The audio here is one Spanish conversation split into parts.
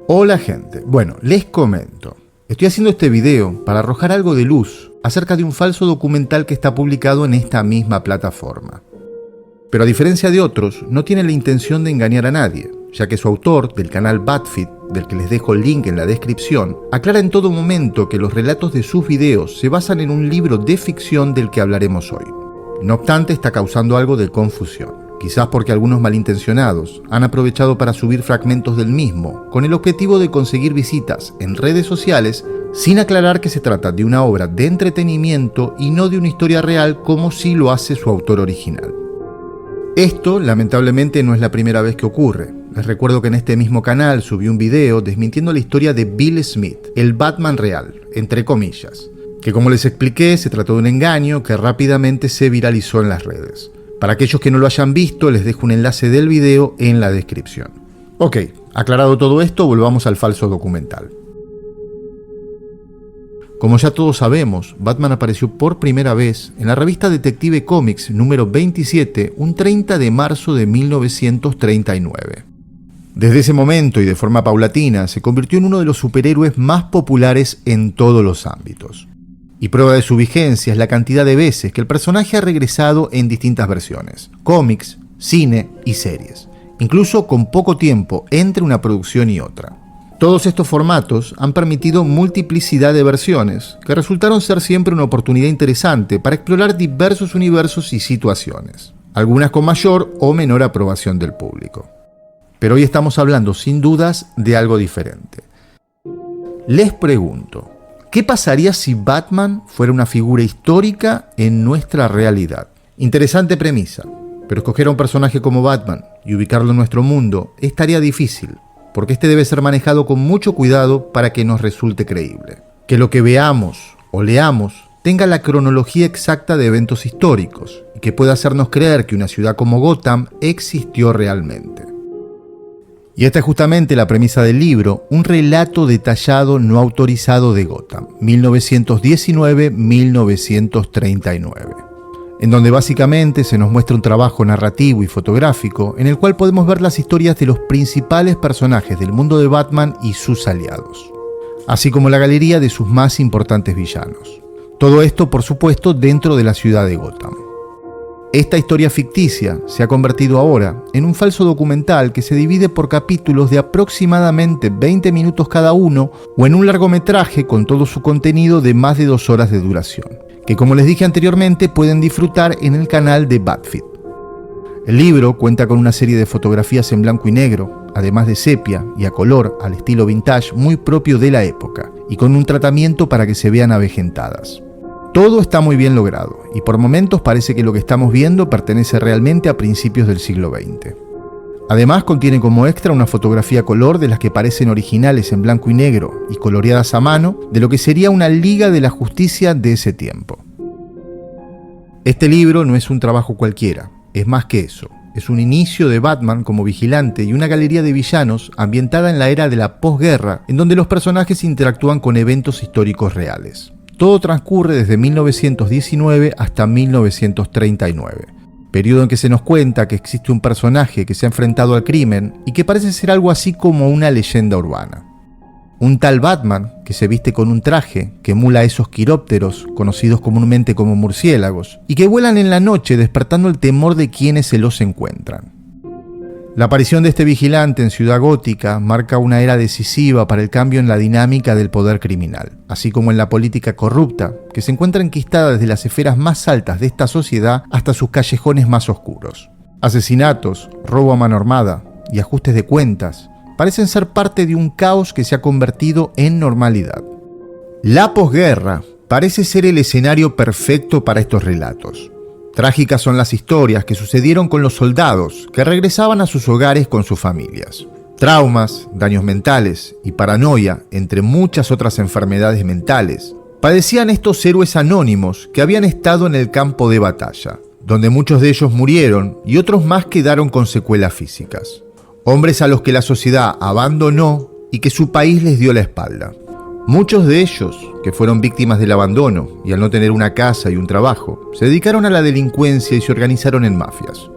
Hola gente, bueno, les comento. Estoy haciendo este video para arrojar algo de luz acerca de un falso documental que está publicado en esta misma plataforma. Pero a diferencia de otros, no tiene la intención de engañar a nadie, ya que su autor, del canal BuzzFeed, del que les dejo el link en la descripción, aclara en todo momento que los relatos de sus videos se basan en un libro de ficción del que hablaremos hoy. No obstante, está causando algo de confusión. Quizás porque algunos malintencionados han aprovechado para subir fragmentos del mismo, con el objetivo de conseguir visitas en redes sociales, sin aclarar que se trata de una obra de entretenimiento y no de una historia real como sí lo hace su autor original. Esto, lamentablemente, no es la primera vez que ocurre. Les recuerdo que en este mismo canal subí un video desmintiendo la historia de Bill Smith, el Batman real, entre comillas, que como les expliqué, se trató de un engaño que rápidamente se viralizó en las redes. Para aquellos que no lo hayan visto, les dejo un enlace del video en la descripción. Ok, aclarado todo esto, volvamos al falso documental. Como ya todos sabemos, Batman apareció por primera vez en la revista Detective Comics número 27 un 30 de marzo de 1939. Desde ese momento y de forma paulatina, se convirtió en uno de los superhéroes más populares en todos los ámbitos. Y prueba de su vigencia es la cantidad de veces que el personaje ha regresado en distintas versiones, cómics, cine y series, incluso con poco tiempo entre una producción y otra. Todos estos formatos han permitido multiplicidad de versiones, que resultaron ser siempre una oportunidad interesante para explorar diversos universos y situaciones, algunas con mayor o menor aprobación del público. Pero hoy estamos hablando sin dudas de algo diferente. Les pregunto, ¿qué pasaría si Batman fuera una figura histórica en nuestra realidad? Interesante premisa, pero escoger a un personaje como Batman y ubicarlo en nuestro mundo es tarea difícil, porque este debe ser manejado con mucho cuidado para que nos resulte creíble. Que lo que veamos o leamos tenga la cronología exacta de eventos históricos y que pueda hacernos creer que una ciudad como Gotham existió realmente. Y esta es justamente la premisa del libro, un relato detallado no autorizado de Gotham, 1919-1939, en donde básicamente se nos muestra un trabajo narrativo y fotográfico en el cual podemos ver las historias de los principales personajes del mundo de Batman y sus aliados, así como la galería de sus más importantes villanos. Todo esto, por supuesto, dentro de la ciudad de Gotham. Esta historia ficticia se ha convertido ahora en un falso documental que se divide por capítulos de aproximadamente 20 minutos cada uno o en un largometraje con todo su contenido de más de 2 horas de duración, que como les dije anteriormente pueden disfrutar en el canal de BuzzFeed. El libro cuenta con una serie de fotografías en blanco y negro, además de sepia y a color al estilo vintage muy propio de la época, y con un tratamiento para que se vean avejentadas. Todo está muy bien logrado, y por momentos parece que lo que estamos viendo pertenece realmente a principios del siglo XX. Además contiene como extra una fotografía a color de las que parecen originales en blanco y negro y coloreadas a mano de lo que sería una Liga de la Justicia de ese tiempo. Este libro no es un trabajo cualquiera, es más que eso. Es un inicio de Batman como vigilante y una galería de villanos ambientada en la era de la posguerra, en donde los personajes interactúan con eventos históricos reales. Todo transcurre desde 1919 hasta 1939, periodo en que se nos cuenta que existe un personaje que se ha enfrentado al crimen y que parece ser algo así como una leyenda urbana. Un tal Batman que se viste con un traje que emula a esos quirópteros, conocidos comúnmente como murciélagos, y que vuelan en la noche despertando el temor de quienes se los encuentran. La aparición de este vigilante en Ciudad Gótica marca una era decisiva para el cambio en la dinámica del poder criminal, así como en la política corrupta, que se encuentra enquistada desde las esferas más altas de esta sociedad hasta sus callejones más oscuros. Asesinatos, robo a mano armada y ajustes de cuentas parecen ser parte de un caos que se ha convertido en normalidad. La posguerra parece ser el escenario perfecto para estos relatos. Trágicas son las historias que sucedieron con los soldados que regresaban a sus hogares con sus familias. Traumas, daños mentales y paranoia, entre muchas otras enfermedades mentales, padecían estos héroes anónimos que habían estado en el campo de batalla, donde muchos de ellos murieron y otros más quedaron con secuelas físicas. Hombres a los que la sociedad abandonó y que su país les dio la espalda. Muchos de ellos, que fueron víctimas del abandono y al no tener una casa y un trabajo, se dedicaron a la delincuencia y se organizaron en mafias.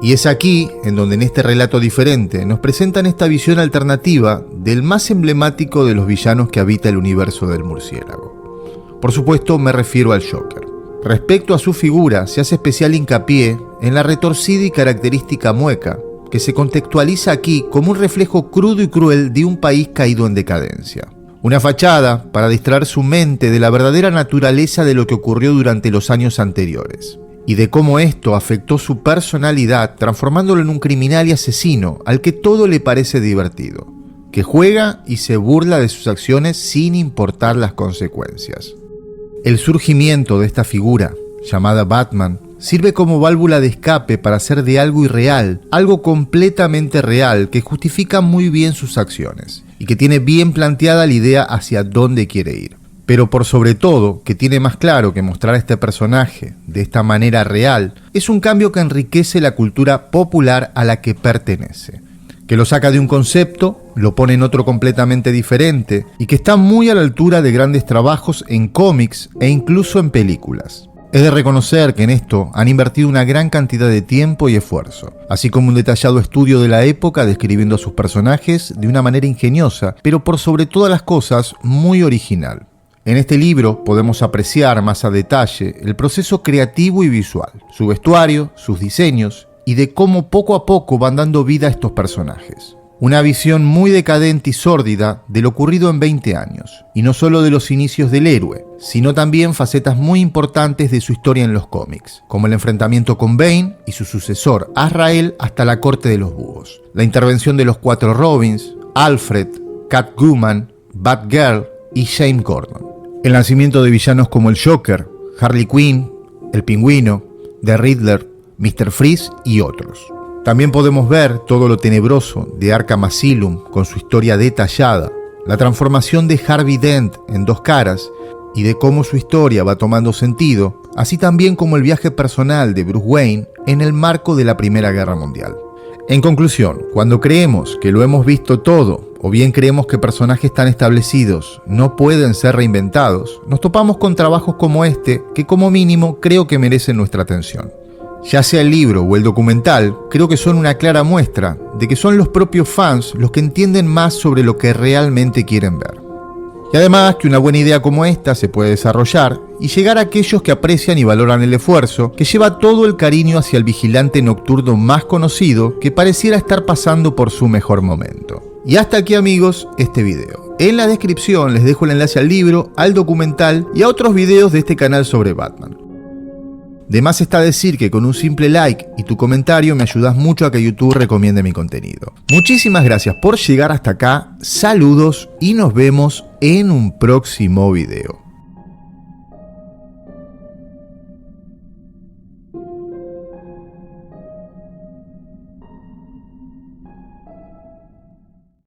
Y es aquí en donde en este relato diferente nos presentan esta visión alternativa del más emblemático de los villanos que habita el universo del murciélago. Por supuesto, me refiero al Joker. Respecto a su figura, se hace especial hincapié en la retorcida y característica mueca, que se contextualiza aquí como un reflejo crudo y cruel de un país caído en decadencia. Una fachada para distraer su mente de la verdadera naturaleza de lo que ocurrió durante los años anteriores, y de cómo esto afectó su personalidad, transformándolo en un criminal y asesino al que todo le parece divertido, que juega y se burla de sus acciones sin importar las consecuencias. El surgimiento de esta figura, llamada Batman, sirve como válvula de escape para hacer de algo irreal, algo completamente real que justifica muy bien sus acciones y que tiene bien planteada la idea hacia dónde quiere ir. Pero por sobre todo, que tiene más claro que mostrar a este personaje de esta manera real, es un cambio que enriquece la cultura popular a la que pertenece, que lo saca de un concepto, lo pone en otro completamente diferente y que está muy a la altura de grandes trabajos en cómics e incluso en películas. Es de reconocer que en esto han invertido una gran cantidad de tiempo y esfuerzo, así como un detallado estudio de la época describiendo a sus personajes de una manera ingeniosa, pero por sobre todas las cosas muy original. En este libro podemos apreciar más a detalle el proceso creativo y visual, su vestuario, sus diseños y de cómo poco a poco van dando vida a estos personajes. Una visión muy decadente y sórdida de lo ocurrido en 20 años, y no solo de los inicios del héroe, sino también facetas muy importantes de su historia en los cómics, como el enfrentamiento con Bane y su sucesor Azrael hasta la corte de los búhos, la intervención de los 4 Robins, Alfred, Catwoman, Batgirl y James Gordon, el nacimiento de villanos como el Joker, Harley Quinn, el Pingüino, The Riddler, Mr. Freeze y otros. También podemos ver todo lo tenebroso de Arkham Asylum con su historia detallada, la transformación de Harvey Dent en Dos Caras y de cómo su historia va tomando sentido, así también como el viaje personal de Bruce Wayne en el marco de la Primera Guerra Mundial. En conclusión, cuando creemos que lo hemos visto todo, o bien creemos que personajes tan establecidos no pueden ser reinventados, nos topamos con trabajos como este que como mínimo creo que merecen nuestra atención. Ya sea el libro o el documental, creo que son una clara muestra de que son los propios fans los que entienden más sobre lo que realmente quieren ver. Y además que una buena idea como esta se puede desarrollar y llegar a aquellos que aprecian y valoran el esfuerzo que lleva todo el cariño hacia el vigilante nocturno más conocido que pareciera estar pasando por su mejor momento. Y hasta aquí, amigos, este video. En la descripción les dejo el enlace al libro, al documental y a otros videos de este canal sobre Batman. De más está decir que con un simple like y tu comentario me ayudas mucho a que YouTube recomiende mi contenido. Muchísimas gracias por llegar hasta acá, saludos y nos vemos en un próximo video.